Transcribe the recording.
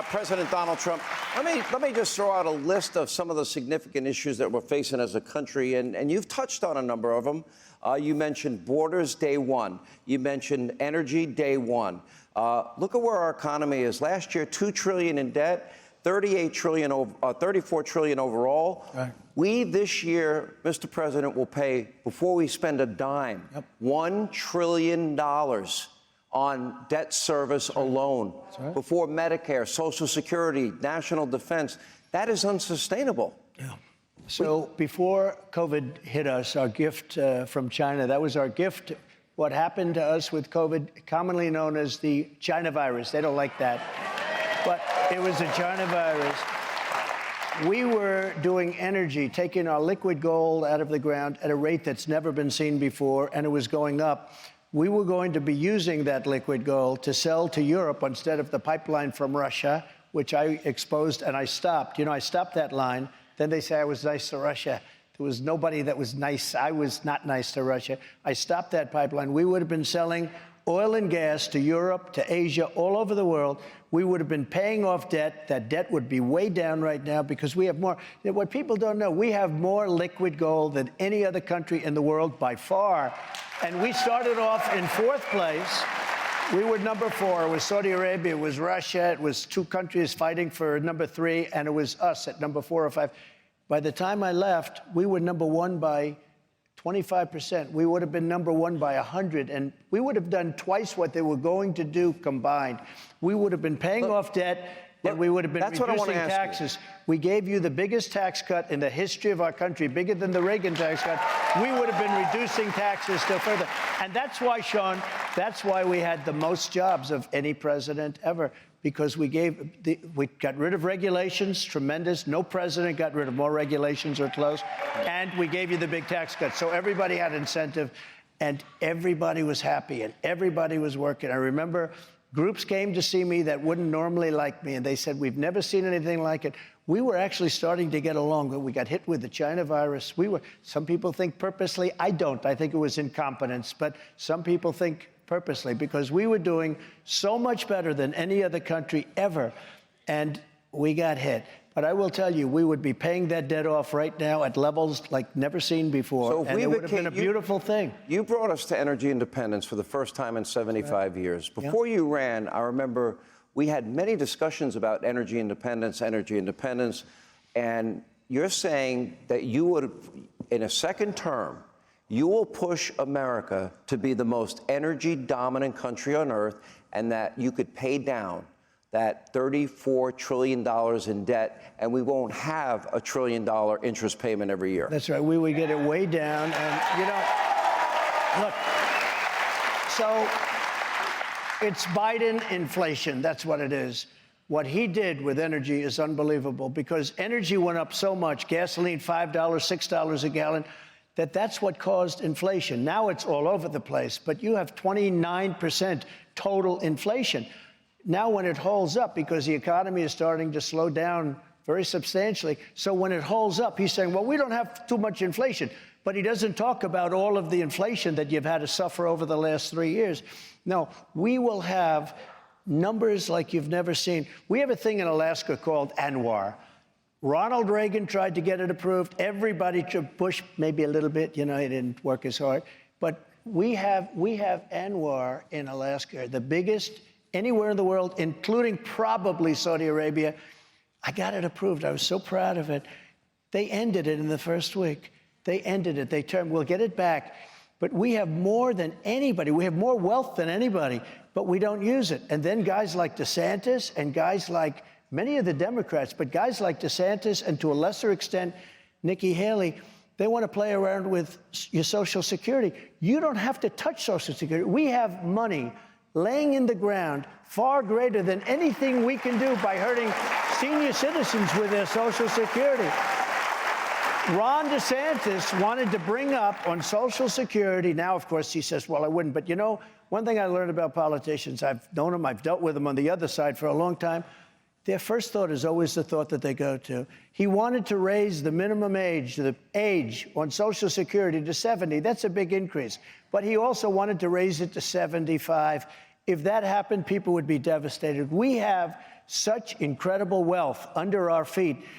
President Donald Trump, let me just throw out a list of some of the significant issues that we're facing as a country, and you've touched on a number of them. You mentioned borders, day one. You mentioned energy, day one. Look at where our economy is. Last year, $2 trillion in debt, $34 trillion overall. Right. We, this year, Mr. President, will pay, before we spend a dime, $1 trillion on debt service alone, before Medicare, Social Security, national defense. That is unsustainable. Yeah. So before COVID hit us, our gift from China, that was our gift. What happened to us with COVID, commonly known as the China virus. They don't like that. But it was the China virus. We were doing energy, taking our liquid gold out of the ground at a rate that's never been seen before, and it was going up. We were going to be using that liquid gold to sell to Europe instead of the pipeline from Russia, which I exposed and I stopped. You know, I stopped that line. Then they say I was nice to Russia. There was nobody that was nice. I was not nice to Russia. I stopped that pipeline. We would have been selling oil and gas to Europe, to Asia, all over the world. We would have been paying off debt. That debt would be way down right now because we have more. What people don't know, we have more liquid gold than any other country in the world by far. And we started off in fourth place. We were number 4. It was Saudi Arabia, it was Russia, it was 2 countries fighting for number 3, and it was us at number 4 or 5. By the time I left, we were number 1 by 25%. We would have been number 1 by 100, and we would have done twice what they were going to do combined. We would have been paying off debt, and we would have been reducing taxes. We gave you the biggest tax cut in the history of our country, bigger than the Reagan tax cut. We would have been reducing taxes still further. And that's why, Sean, that's why we had the most jobs of any president ever, because we got rid of regulations, tremendous. No president got rid of more regulations or close. And we gave you the big tax cut. So everybody had incentive, and everybody was happy, and everybody was working. I remember groups came to see me that wouldn't normally like me, and they said, we've never seen anything like it. We were actually starting to get along. We got hit with the China virus. Some people think purposely. I don't. I think it was incompetence. But some people think purposely, because we were doing so much better than any other country ever, and we got hit. But I will tell you, we would be paying that debt off right now at levels like never seen before, so and it would have been a beautiful thing. You brought us to energy independence for the first time in 75 years. Before you ran, I remember we had many discussions about energy independence, and you're saying that you would, in a second term, you will push America to be the most energy-dominant country on earth, and that you could pay down that $34 trillion in debt, and we won't have a $1 trillion interest payment every year. That's right. We would get it way down. And, you know, look, so it's Biden inflation. That's what it is. What he did with energy is unbelievable, because energy went up so much, gasoline $5, $6 a gallon, that's what caused inflation. Now it's all over the place, but you have 29% total inflation. Now when it holds up, because the economy is starting to slow down very substantially, so when it holds up, he's saying, well, we don't have too much inflation. But he doesn't talk about all of the inflation that you've had to suffer over the last 3 years. No, we will have numbers like you've never seen. We have a thing in Alaska called ANWR. Ronald Reagan tried to get it approved. Everybody, Bush maybe a little bit, you know, he didn't work as hard. But we have ANWR in Alaska, the biggest anywhere in the world, including probably Saudi Arabia. I got it approved. I was so proud of it. They ended it in the first week. They ended it. They turned, we'll get it back. But we have more than anybody. We have more wealth than anybody, but we don't use it. And then guys like DeSantis and guys like many of the Democrats, but guys like DeSantis and to a lesser extent, Nikki Haley, they want to play around with your Social Security. You don't have to touch Social Security. We have money laying in the ground far greater than anything we can do by hurting senior citizens with their Social Security. Ron DeSantis wanted to bring up on Social Security. Now, of course, he says, well, I wouldn't. But, you know, one thing I learned about politicians, I've known them, I've dealt with them on the other side for a long time. Their first thought is always the thought that they go to. He wanted to raise the minimum age, the age on Social Security to 70. That's a big increase. But he also wanted to raise it to 75. If that happened, people would be devastated. We have such incredible wealth under our feet.